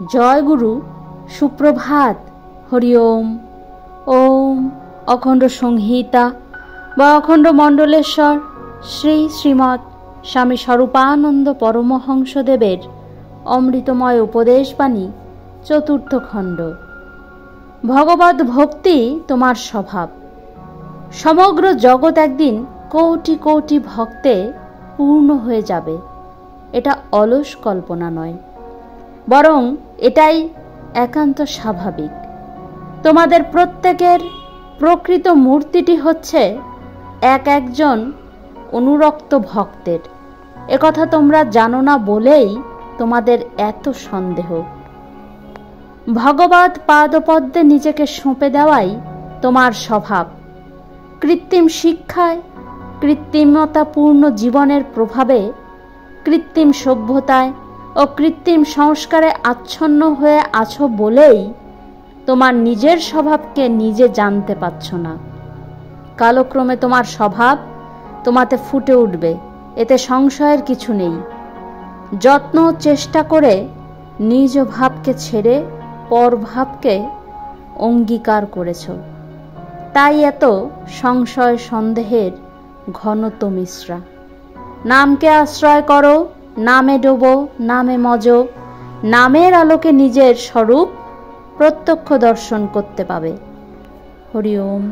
জয় গুরু, সুপ্রভাত, হরি ওম। ওম অখণ্ড সংহিতা বা অখণ্ড মণ্ডলেশ্বর শ্রী শ্রীমৎ স্বামী স্বরূপানন্দ পরমহংসদেবের অমৃতময় উপদেশবাণী, চতুর্থ খণ্ড। ভগবত ভক্তি তোমার স্বভাব। সমগ্র জগৎ একদিন কোটি কোটি ভক্তে পূর্ণ হয়ে যাবে, এটা অলস কল্পনা নয়, বরং এটাই একান্ত স্বাভাবিক। তোমাদের প্রত্যেকের প্রকৃত মূর্তিটি হচ্ছে এক একজন অনুরক্ত ভক্তের। একথা তোমরা জানো না বলেই তোমাদের এত সন্দেহ। ভগবৎ পাদপদ্মে নিজেকে সঁপে দেওয়াই তোমার স্বভাব। কৃত্রিম শিক্ষায়, কৃত্রিমতাপূর্ণ জীবনের প্রভাবে, কৃত্রিম সভ্যতায় ও কৃত্রিম সংস্কারে আচ্ছন্ন হয়ে আছো বলেই তোমার নিজের স্বভাবকে নিজে জানতে পারছ না। কালক্রমে তোমার স্বভাব তোমাতে ফুটে উঠবে, এতে সংশয়ের কিছু নেই। যত্ন চেষ্টা করে নিজ ভাবকে ছেড়ে পর ভাবকে অঙ্গীকার করেছ, তাই এত সংশয় সন্দেহের ঘনত্ব মিশ্রা। নামকে আশ্রয় করো, নামে ডোবো, নামে মজো। নামের আলোকে নিজের স্বরূপ প্রত্যক্ষ দর্শন করতে পাবে। হরি ওম।